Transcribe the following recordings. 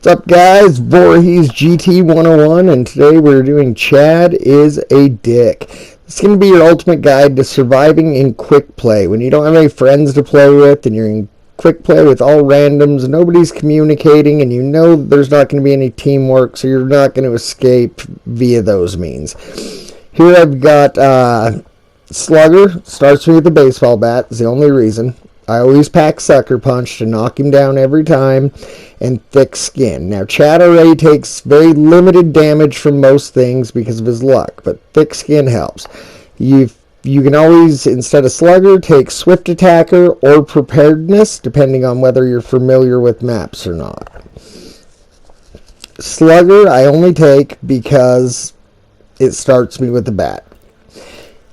What's up, guys? Voorhees GT 101, and today we're doing Chad is a Dick. It's going to be your ultimate guide to surviving in quick play. When you don't have any friends to play with and you're in quick play with all randoms, nobody's communicating, and you know there's not going to be any teamwork, so you're not going to escape via those means. Here I've got Slugger. Starts me with a baseball bat. Is the only reason. I always pack Sucker Punch to knock him down every time, and Thick Skin. Now, Chad already takes very limited damage from most things because of his luck, but Thick Skin helps. You can always, instead of Slugger, take Swift Attacker or Preparedness, depending on whether you're familiar with maps or not. Slugger I only take because it starts me with the bat.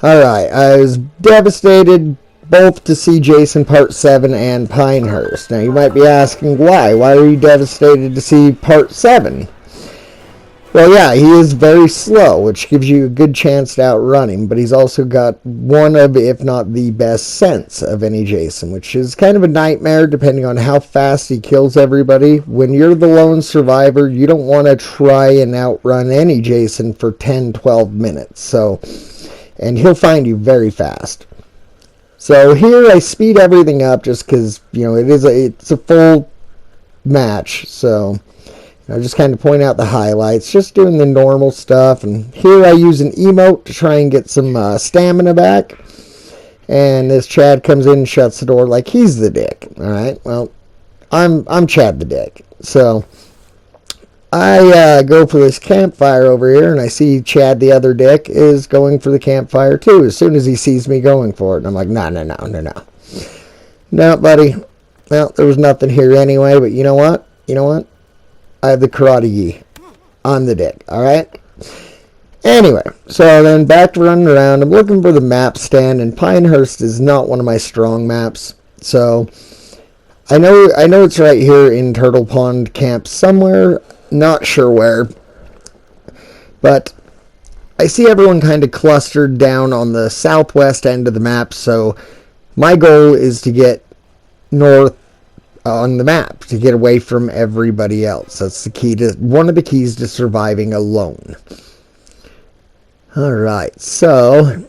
Alright, I was devastated both to see Jason Part 7 and Pinehurst. Now you might be asking why. Why are you devastated to see Part 7? Well, yeah, he is very slow, which gives you a good chance to outrun him, but he's also got one of, if not the best sense of any Jason, which is kind of a nightmare depending on how fast he kills everybody. When you're the lone survivor, you don't want to try and outrun any Jason for 10-12 minutes. And he'll find you very fast. So here I speed everything up just because, it's a full match. So I just kind of point out the highlights, just doing the normal stuff. And here I use an emote to try and get some stamina back. And this Chad comes in and shuts the door like he's the dick. All right, well, I'm Chad the Dick. So I go for this campfire over here, and I see Chad the other dick is going for the campfire too as soon as he sees me going for it. And I'm like, no. No, buddy. Well, there was nothing here anyway, but you know what? I have the karate gi. I'm the dick, alright? Anyway, so then back to running around. I'm looking for the map stand, and Pinehurst is not one of my strong maps. So I know it's right here in Turtle Pond Camp somewhere. Not sure where, but I see everyone kind of clustered down on the southwest end of the map, so my goal is to get north on the map, to get away from everybody else. That's one of the keys to surviving alone. Alright, so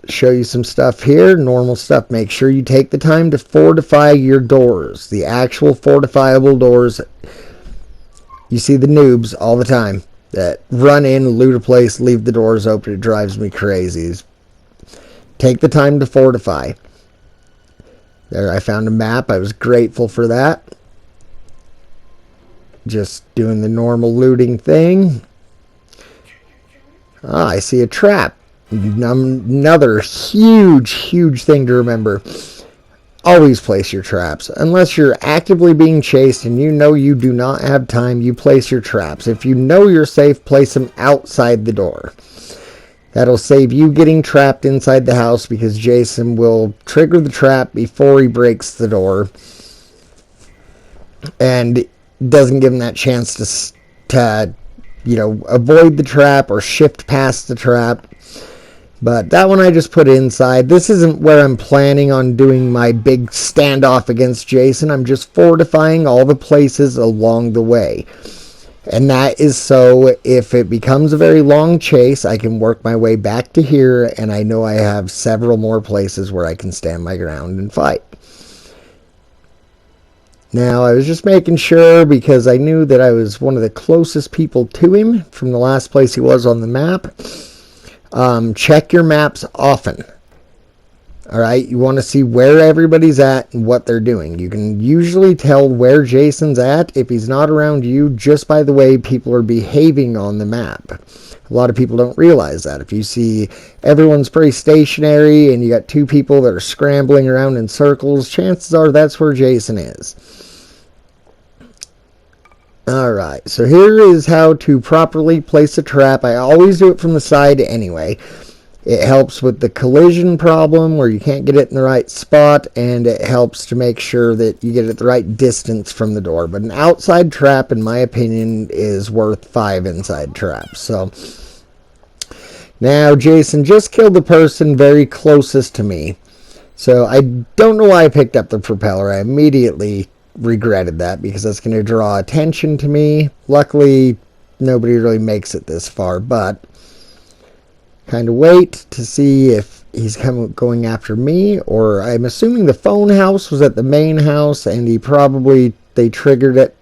show you some stuff here, normal stuff. Make sure you take the time to fortify your doors, the actual fortifiable doors. You see the noobs all the time that run in, loot a place, leave the doors open. It drives me crazy. Take the time to fortify. There, I found a map. I was grateful for that. Just doing the normal looting thing. I see a trap. Another huge thing to remember. Always place your traps. Unless you're actively being chased and you know you do not have time, you place your traps. If you know you're safe, place them outside the door. That'll save you getting trapped inside the house because Jason will trigger the trap before he breaks the door. And doesn't give him that chance to avoid the trap or shift past the trap. But that one I just put inside. This isn't where I'm planning on doing my big standoff against Jason. I'm just fortifying all the places along the way. And that is so if it becomes a very long chase, I can work my way back to here, and I know I have several more places where I can stand my ground and fight. Now, I was just making sure because I knew that I was one of the closest people to him from the last place he was on the map. Check your maps often. Alright, you want to see where everybody's at and what they're doing. You can usually tell where Jason's at if he's not around you just by the way people are behaving on the map. A lot of people don't realize that. If you see everyone's pretty stationary and you got two people that are scrambling around in circles, chances are that's where Jason is. Alright, so here is how to properly place a trap. I always do it from the side anyway. It helps with the collision problem where you can't get it in the right spot, and it helps to make sure that you get it at the right distance from the door. But an outside trap, in my opinion, is worth 5 inside traps. So now Jason just killed the person very closest to me. So I don't know why I picked up the propeller. I immediately regretted that because that's going to draw attention to me. Luckily, nobody really makes it this far, but kind of wait to see if he's going after me, or I'm assuming the phone house was at the main house and they triggered it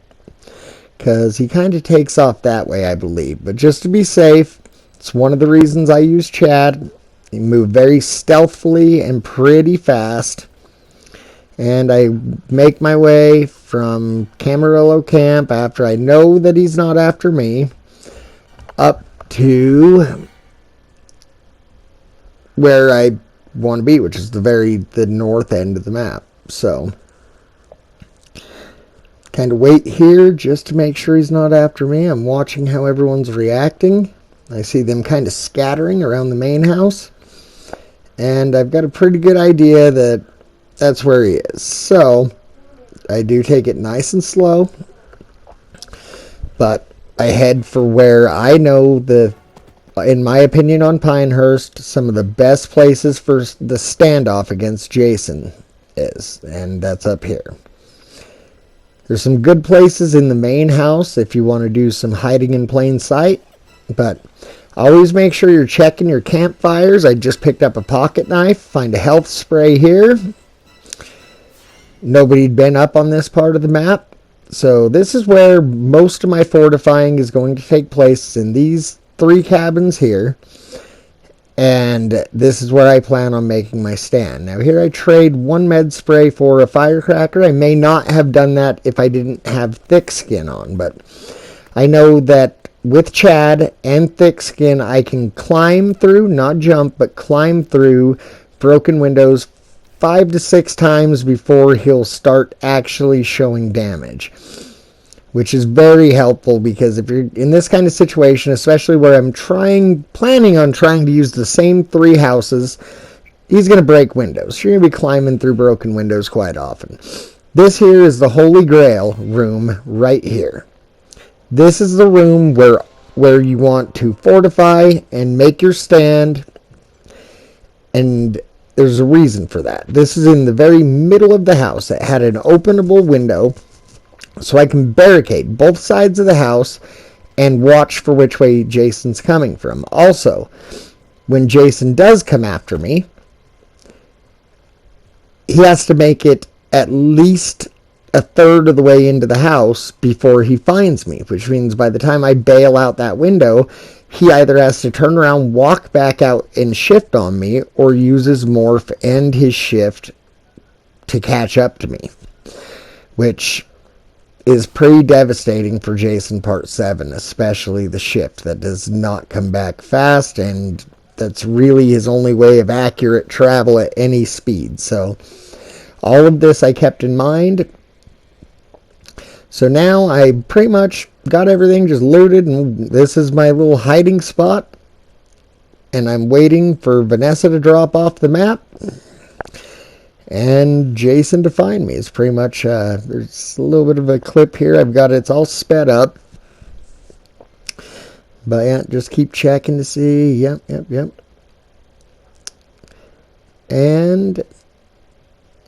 because he kind of takes off that way, I believe. But just to be safe, it's one of the reasons I use Chad. He moved very stealthily and pretty fast. And I make my way from Camarillo Camp after I know that he's not after me up to where I want to be, which is the north end of the map. So kind of wait here just to make sure he's not after me. I'm watching how everyone's reacting. I see them kind of scattering around the main house, and I've got a pretty good idea that that's where he is. So I do take it nice and slow, but I head for where I know in my opinion on Pinehurst, some of the best places for the standoff against Jason is, and that's up here. There's some good places in the main house if you want to do some hiding in plain sight, but always make sure you're checking your campfires. I just picked up a pocket knife, find a health spray here. Nobody'd been up on this part of the map, so this is where most of my fortifying is going to take place, in these 3 cabins here. And this is where I plan on making my stand. Now here I trade 1 med spray for a firecracker. I may not have done that if I didn't have thick skin on, but I know that with Chad and thick skin I can climb through, not jump, but climb through broken windows 5 to 6 times before he'll start actually showing damage. Which is very helpful, because if you're in this kind of situation, especially where I'm planning on trying to use the same 3 houses, he's going to break windows. You're going to be climbing through broken windows quite often. This here is the Holy Grail room right here. This is the room where you want to fortify and make your stand, and there's a reason for that. This is in the very middle of the house. It had an openable window, so I can barricade both sides of the house and watch for which way Jason's coming from. Also, when Jason does come after me, he has to make it at least a third of the way into the house before he finds me, which means by the time I bail out that window, he either has to turn around, walk back out, and shift on me, or use his morph and his shift to catch up to me, which is pretty devastating for Jason Part 7, especially the shift that does not come back fast, and that's really his only way of accurate travel at any speed. So all of this I kept in mind. So now I pretty much got everything just looted, and this is my little hiding spot, and I'm waiting for Vanessa to drop off the map and Jason to find me. It's pretty much, there's a little bit of a clip here. I've got it's all sped up. But yeah, just keep checking to see. Yep. And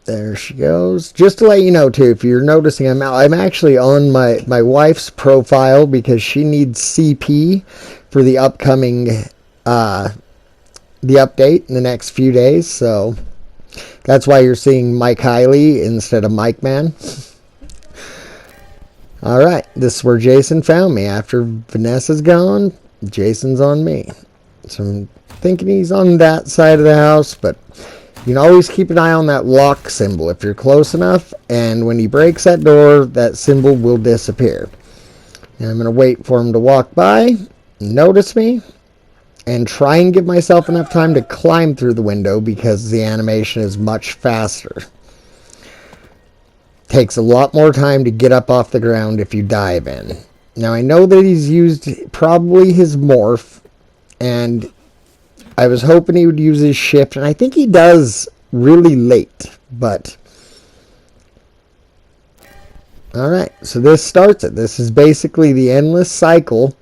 there she goes. Just to let you know, too, if you're noticing, I'm actually on my wife's profile because she needs CP for the upcoming, the update in the next few days. So that's why you're seeing Mike Hiley instead of Mike Man. Alright, this is where Jason found me. After Vanessa's gone, Jason's on me. So I'm thinking he's on that side of the house, but you can always keep an eye on that lock symbol if you're close enough, and when he breaks that door, that symbol will disappear. And I'm going to wait for him to walk by, notice me, and try and give myself enough time to climb through the window because the animation is much faster. Takes a lot more time to get up off the ground if you dive in. Now I know that he's used probably his morph, and I was hoping he would use his shift, and I think he does really late, but alright, so this starts it. This is basically the endless cycle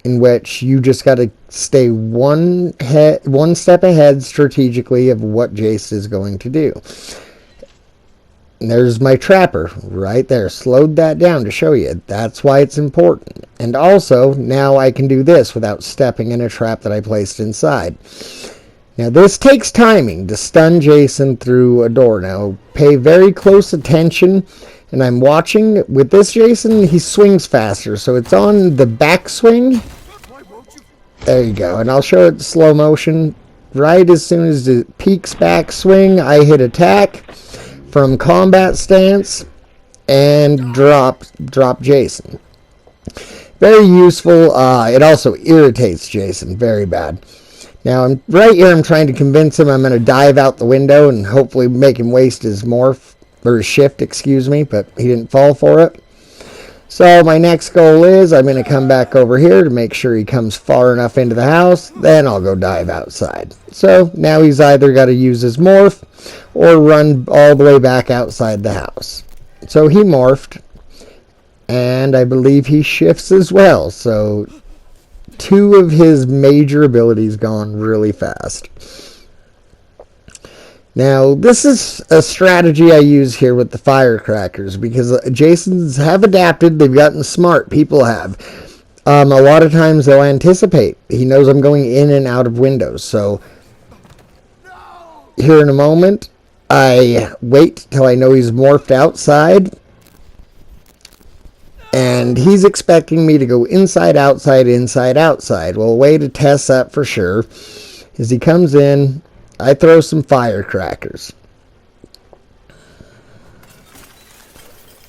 in which you just got to stay one step ahead strategically of what Jace is going to do. And there's my trapper right there. Slowed that down to show you. That's why it's important. And also, now I can do this without stepping in a trap that I placed inside. Now this takes timing to stun Jason through a door. Now pay very close attention. And I'm watching. With this Jason, he swings faster. So it's on the backswing. There you go. And I'll show it slow motion. Right as soon as it peaks backswing, I hit attack from combat stance and drop Jason. Very useful. It also irritates Jason very bad. Now I'm right here. I'm trying to convince him I'm going to dive out the window and hopefully make him waste his morph or his shift, excuse me, but he didn't fall for it. So my next goal is I'm going to come back over here to make sure he comes far enough into the house. Then I'll go dive outside. So now he's either got to use his morph or run all the way back outside the house. So he morphed. And I believe he shifts as well. So 2 of his major abilities gone really fast. Now, this is a strategy I use here with the firecrackers because Jasons have adapted. They've gotten smart. People have. A lot of times they'll anticipate. He knows I'm going in and out of windows. So here in a moment, I wait till I know he's morphed outside. And he's expecting me to go inside, outside, inside, outside. Well, a way to test that for sure is he comes in. I throw some firecrackers.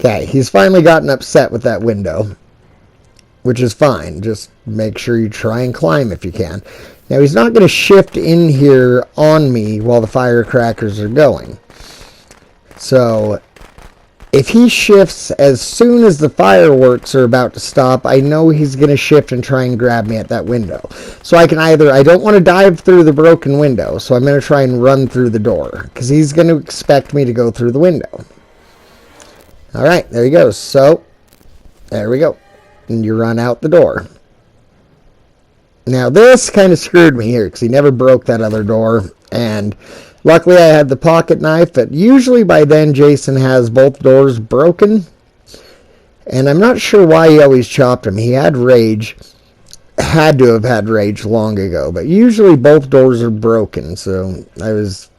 Okay, he's finally gotten upset with that window, which is fine. Just make sure you try and climb if you can. Now, he's not going to shift in here on me while the firecrackers are going. So if he shifts as soon as the fireworks are about to stop, I know he's going to shift and try and grab me at that window. So I can I don't want to dive through the broken window, so I'm going to try and run through the door, because he's going to expect me to go through the window. Alright, there he goes. So, there we go. And you run out the door. Now this kind of screwed me here, because he never broke that other door, and luckily I had the pocket knife, but usually by then Jason has both doors broken. And I'm not sure why he always chopped him. He had rage. Had to have had rage long ago. But usually both doors are broken. So I was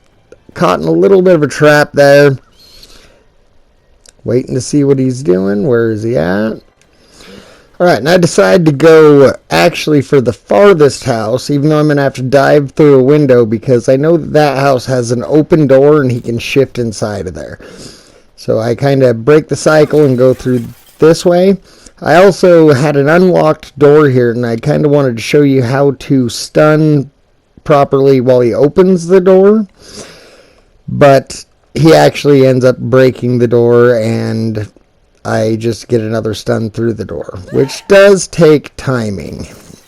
caught in a little bit of a trap there. Waiting to see what he's doing. Where is he at? Alright, and I decided to go actually for the farthest house, even though I'm going to have to dive through a window, because I know that house has an open door and he can shift inside of there. So I kind of break the cycle and go through this way. I also had an unlocked door here, and I kind of wanted to show you how to stun properly while he opens the door. But he actually ends up breaking the door, and I just get another stun through the door, which does take timing.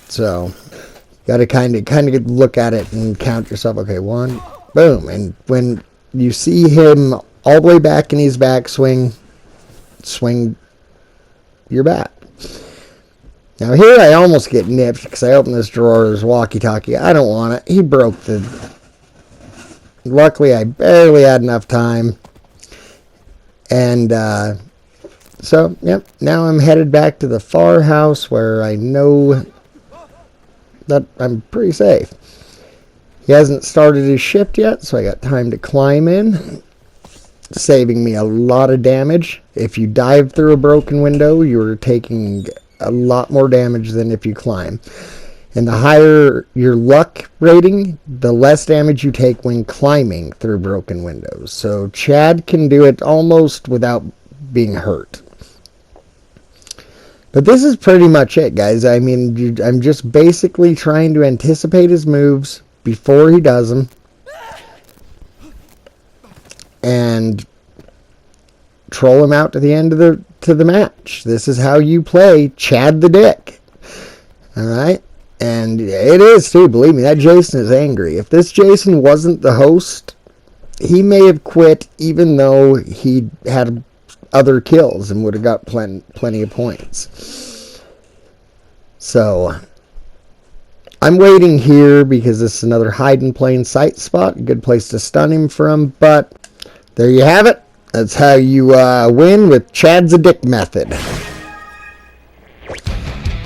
So, got to kind of look at it and count yourself. Okay, 1, boom. And when you see him all the way back in his backswing, swing your bat. Now here I almost get nipped because I opened this drawer. There's walkie-talkie. I don't want it. He broke the... Luckily, I barely had enough time. And, so, yep, now I'm headed back to the far house where I know that I'm pretty safe. He hasn't started his shift yet, so I got time to climb in, saving me a lot of damage. If you dive through a broken window, you're taking a lot more damage than if you climb. And the higher your luck rating, the less damage you take when climbing through broken windows. So Chad can do it almost without being hurt. But this is pretty much it, guys. I mean, I'm just basically trying to anticipate his moves before he does them. And troll him out to the end of the match. This is how you play Chad the Dick. Alright? And it is too, believe me, that Jason is angry. If this Jason wasn't the host, he may have quit even though he had other kills and would have got plenty of points. So I'm waiting here because this is another hide in plain sight spot, a good place to stun him from. But there you have it. That's how you win with Chad's a Dick method.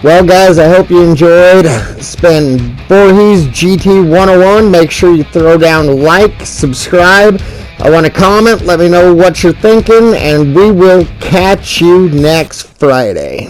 Well, guys, I hope you enjoyed. It's been Voorhees GT 101. Make sure you throw down a like, subscribe. I want to comment. Let me know what you're thinking, and we will catch you next Friday.